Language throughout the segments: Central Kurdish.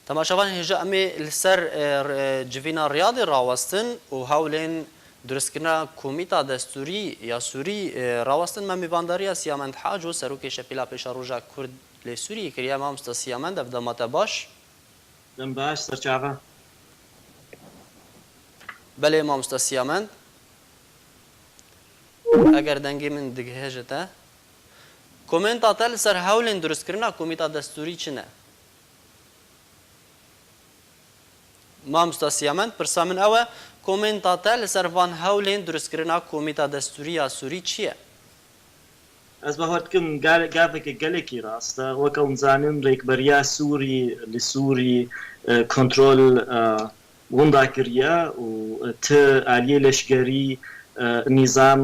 تماشاوان هجا امی لسر جوینا ریاضی راوستن و هاولین درستکردن کمیته دستوری یا سوری راوستن ما میوانداری سیامند حاج و سروک شپیلا پیش روزا کرد لسوری کریا ما مست سیامند افدامات باش دم باش سرچاوه بله ما مست سیامند اگر دنگی من دیگه هجته کومنت تل سر هاولین درستکردن کمیته دستوری چنه ما مستسیامند پرسامن اوه کومنتاته لسر وان هاولین درستکردن کمیته دستوری یا سوری چیه؟ از بهارت کم گاوه گلکی راسته وکم زانم ریکبریا سوری لسوری کنترل وندا کریا و ت علیه لشکری نظام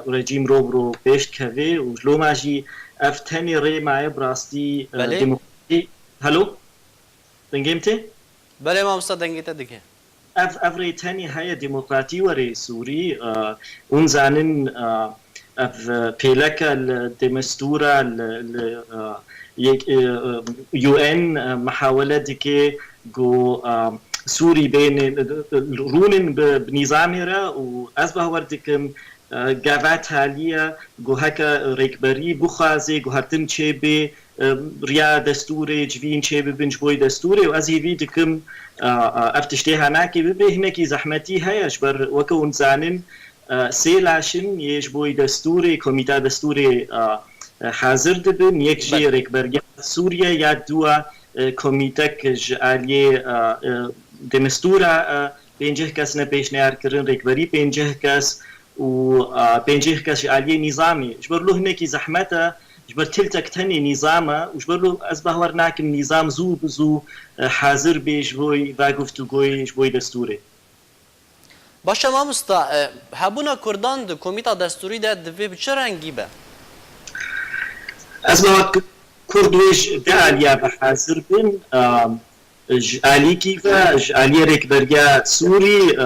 رژیم رو پیش کوی و جلو ماجی افتنی ری مای براستی دموکراسی هلو دنگیمتی؟ بله ما مستدنگیت دیگه افری تانی های دموکراتی وری سوری اون زانن پیلک دمستورا یو ان محاوله دیگه گو سوری بین رونن بنظامی را و از بهور دیگم گاوات حالیه گو هکا ریکبری بخوازه گو هرتم چه به ریا دستوری جوین چه به بنج بوی دستوری و از هیوی دیگم افتشتها ناكي ببه هناكي زحمتي هيش بر وكون زانن سيلاشن يش بوي دستوري كوميتا دستوري حاضر دبن يك جي ريكبرجا سوريا يا دوا كوميتك جالي دمستورا بينجه كاس نبيشنار كرن ريكبري بينجه كاس و بينجه كاس جالي نظامي جبر له هناكي زحمته جبر تلتك تاني نظامه وجبر له أصبح ناكم نظام زو بزو حاضر بيش بوي واقفتو گويش بوي دستوري باشه ما مستا هبونا کردان د کمیته دستوری ده دوی بچه رنگی به؟ أصبح كردوش داليا بحاضر بن جالي كيفا جالي ريكبرجا سوري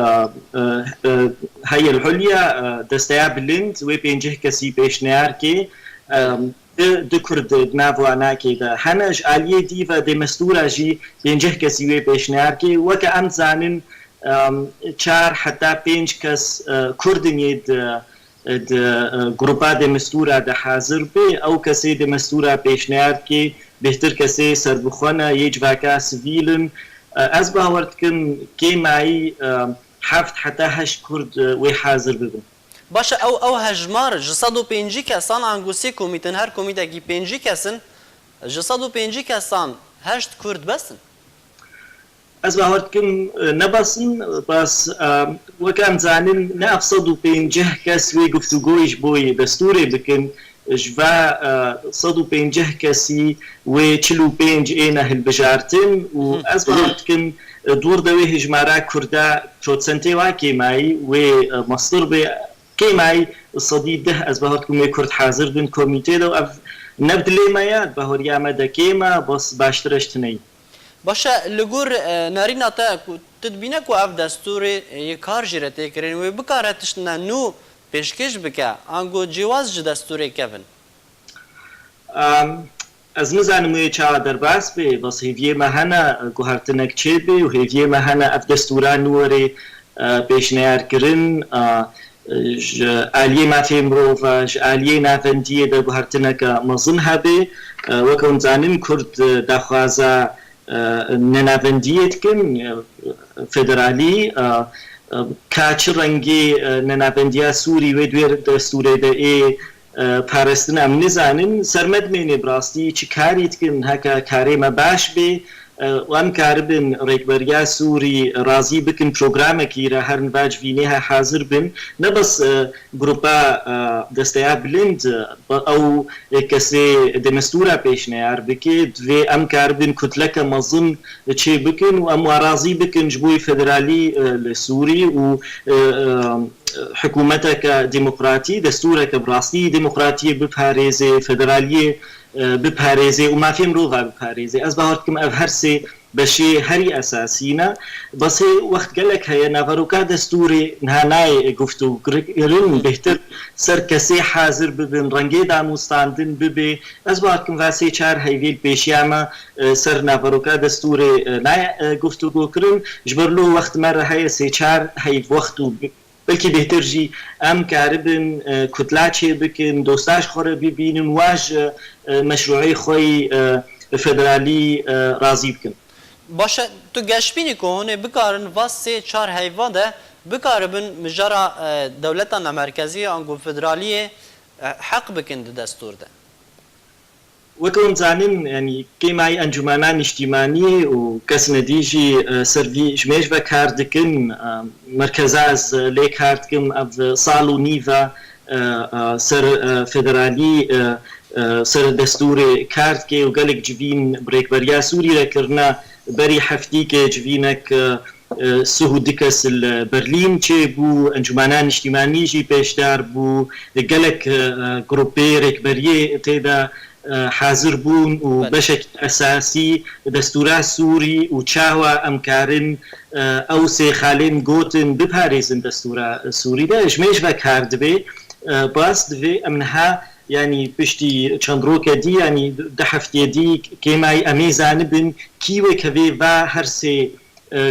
هاي الحليا دستيا بلند وبينجه كسي بيش ناركي د کرد ناوانا که ده هنج علیه دی و دمستورا جی بینجه کسی وی پیشنهار که وک ام زانن چار حتی پنج کس کردنی د گروپا دمستورا ده حاضر به او کسی دمستورا پیشنهار که بهتر کسی سربخونه یه جواکا سویلن از باورد کن که مایی هفت حتی هشت کرد وی حاضر ببن باشه او هجمار جسد و پنجی کسان انگوسی کمیتن هر کمیته کی پنجی کسن جسد و پنجی کسان هشت کرد بسن از باورد کن نبسن بس وکم زانن نه افصد و پنجه کس وی گفتگویش بوی دستوری بکن جوا صد و پنجه کسی و چلو پنج اینه هلبجارتن و از باورد کن دور دوی هجمارا کرده پروتسنتی واکی مای و مصدر به كيماي الصديد ده از بهار كمي كرد حاضر بن كوميتي دو اف نبدلي مايات بهار يامدا كيما بس باشترش تني باشا لغور نارينا تا تدبينا كو اف دستوري يكار جرته كرين و بكارتشنا نو پیشکش بکا انگو جواز دستوری کفن از نزانم چا در باس به بس هیوی مهنا گوهرتنک چه به و هیوی مهنا اف دستوران نوری پیشنهار کرن عالیه مافی مروفا عالیه نافندیه در گوهرتنک مزن هبه وکن زانم کرد دخوازا ننافندیت کن فدرالی کاچ رنگی ننافندیا سوری و دویر دستوره ده ای پارستن ام نزانن سرمد مینه براستی چی کاریت کن هکا کاری ما باش به وام کاربن ریکبریا سوری راضی بکن پروگرام کی را هر نواج وینه حاضر بن نبس گروپا دستیا بلند او کسی دمستورا پیشنهار بکی دوی ام کاربن کتلک مظن چی بکن و ام راضی بکن جبوی فدرالی لسوری و حکومتك ديمقراطي دستورك براسي ديمقراطية بباريزي فدرالية بباريزي وما في مروفة بباريزي أصبحت كم أفهرسي بشي هري أساسينا بس هي وقت قالك هي نافروكا دستوري نهاناي قفتو قرن بهتر سر كسي حاضر ببن رنگي داموستاندن ببي أزباكم فاسي چار هيويل بيشياما سر نافروكا دستوري ناي قفتو قرن جبرلو وقت مرة هي سي چار هي وقتو بلكي بهتر جي ام كاربن كتلاتشي بكن دوستاش خوري ببينن واج مشروعي خوي فدرالي رازي بكن باشه تو گشبینی که هونه بکارن واسه چار حیوان ده بکاربن مجرا دولتنا مرکزی انگو فدرالیه حق بکن دستور ده وكون زانين يعني كيماي انجمانان اجتماعي وكاس نديجي سرفي جميش بكاردكن مركزاز ليكاردكن اف صالو نيفا سر فدرالي سر دستوري كاردكي وقالك جبين بريك بريا سوري لكرنا بري حفتيك جبينك سهودكس برلين چه بو انجمانان اجتماعي جي بيشدار بو قالك جروبي ريكبريه تيدا حاضر بون وبشكل أساسي دستورة سوري وشاوى أمكارن أو سيخالين قوتن بباريزن دستورة سوري ده إجميش بكارد بي باس دفي أمنها يعني بشتي چندروكا دي يعني دحفتي دي كيماي أميزان بن كيوه كوي با هرسي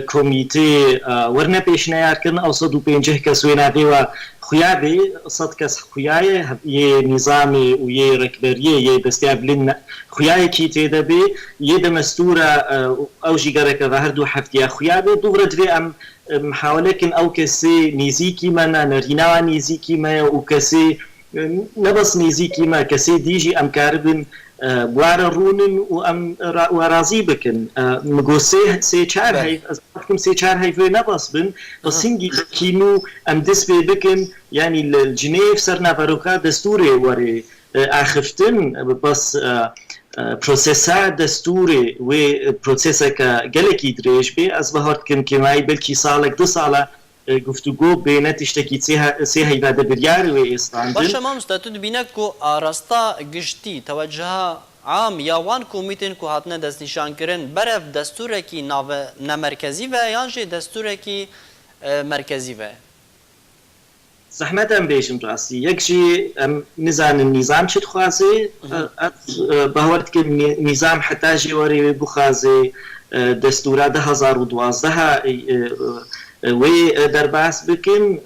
كوميتي ورنا بيشنيار كن أو صدو بينجه كسوينا ديوا خيابي صد كس خياية يه نظامي ويه ركبريه يه دستيابلين خياية كي تيدبي يه دمستورة أو جيجارك ظهردو حفتيا خيابي دورت في أم محاولكن أو كسي نيزيكي منا نريناوا نيزيكي ما وكسي نبس نيزيكي ما كسي ديجي أم كاربن بوار رونن وام ورازي بكن مگو سي چار هاي أذكركم سي چار هاي في نبص بن بس هنجي كينو ام دس بكن يعني الجنيف سرنا فاروكا دستوري وري اخفتن بس بروسيسا دستوري و بروسيسا كجلكي دريش بي از بهارت كن كماي بلكي صالك دو صاله گفتگو بین تشتکی سه هیواد بریار و استاندن باشه ما مستعد بینه کو آراستا گشتی توجه عام یا وان کمیتن کو هاتنه دست نشان کردن برف دستور کی ناو نمرکزی و یانجی دستور کی مرکزی و زحمت هم بیشم راستی یکشی نزان النظام شد خوازه باورت که نظام حتی جواری بخازه دستورات 2012 و درباس بكن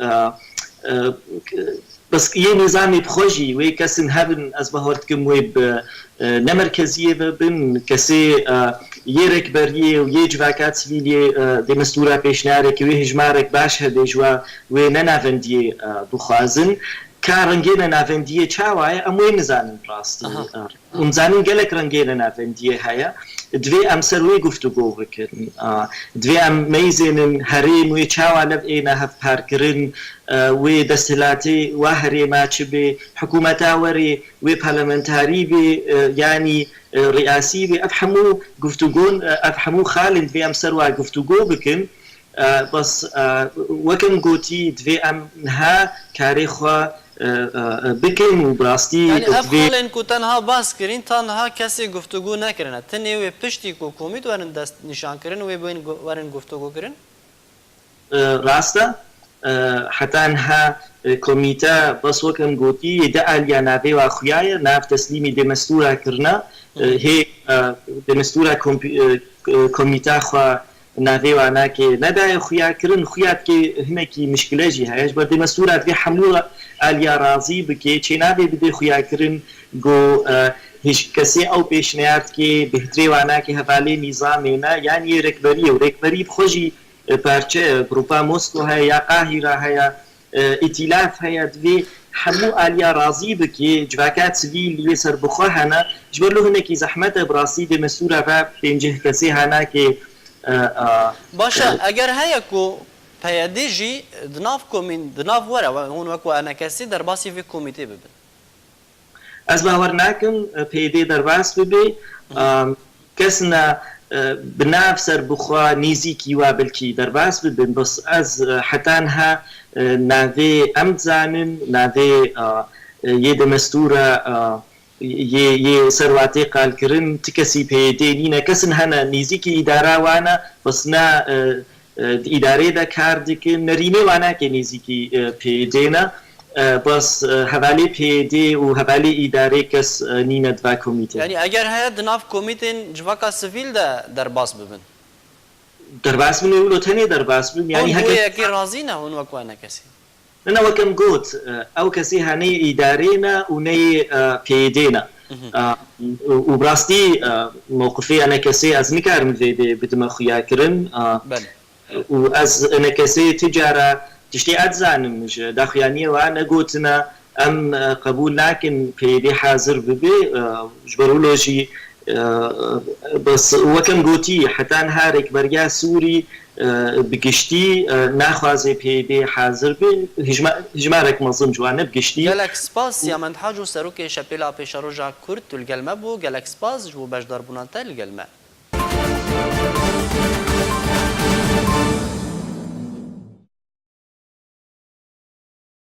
بس يه نظامي بخوجي و كسن هبن از بهورتكم و نمركزيه بن كسي يرك بريه و يجواكات سيفيليه دمستورا بيشنارك و هجمارك باش هدجوا و ننافندي بخوازن كارنجينا نافنديه چاواي اموي نزانن راستي ونزانن گلك رنجينا نافنديه هيا دوی ام سروی گفتگو بکن دوی ام میزنن هریم و چاوا لب اینا هف پارکرن و دستلاتی و هریما چه به حکومتا وری و پارلمنتاری بی یعنی رئاسی بی افهمو گفتگون افهمو خالد دوی ام سروا گفتگو بکن بس وكم قوتي دوی ام نها كاريخوا بكن وبراستي يعني افخالن کو تنها باس کرین تنها کسی گفتگو نکرنه تنی و پشتی کو کومیت ورن دست نشان کرن و بین ورن گفتگو کرن راستا حتى انها كوميتا بس وكم قوتي دعال يا نافي واخويايا ناف تسليمي دمستورا كرنا هي دمستورا كوميتا خوا نافي وانا كي نداي خويا كرن خويات كي هناكي مشكله جي هايش بدي مسؤولات في حمله اليا راضي بكي چي نافي بدي خويا كرن جو هیچ کسی او پیشنهاد که بهتری وانا که حوالی نظامینا یعنی رکبری بخوشی پارچه گروپا موسکو هیا یا قاهره هیا ائتلاف هیا دوی حمو آلیا راضی بکی جواکات سویل لیه سر بخواه هنا جبرلو هنه کی زحمت براسی ده مسئوله و پینجه کسی هنا که باشه اگر هیا کو پیاده جی دناف کومین دناف وره هون وکو انا کسی در باسی وی کمیته ببین از باور ناکم پیاده در باس ببی کسنا بناف سر بخوا نیزی کیوا بلکی در باس ببین بس از حتانها ناوی امزانن ناوی یه دمستوره یه سەرواتی قالکردن تکەسی پێدێنینە کەسن هەنە نزیکی ئیداراوانە بەسنا ئیدارێدا کار دکن نەرینێ واناکە نزیکی پێدێنە بەس هەوالی پێدێ و هەوالی ئیدارێ کەس نینە دوا کۆمیتێ یعنی ئەگەر هەیە دناف کۆمیتên civaka sivîl de derbas bibin دەرباس بن و لۆتەنێ دەرباس بن یعنی هەیەکی رازی نە hûn wek wane kesî نەوەکەم گوت ئەو کەسی هەنەی ئیدارێنە و نەی پێدێنە و بڕاستی مووقفی ئەنە کەسێ ئەز نکارم لێ بدمە خویاکردن و ئەز ئەنە کەسێ تجارە تشتی ئەتزانم داخوایانیەوە نەگوتنە ئەم قبول ناکن پێدێ حاضر ببێ ژبەرولۆژی بەس وەکەم گوتی حتان هارێک بەریا سووری بگشتی ناخوازێ پێدێ حاضر بێ هژمارێک مەزم جوانە بگشتی gelek spas ya Mend Hac û serokê Şepêla Pêşeroja Kurd tu li gel me bû gelek spas ji bo beşdarbûnan te li gel me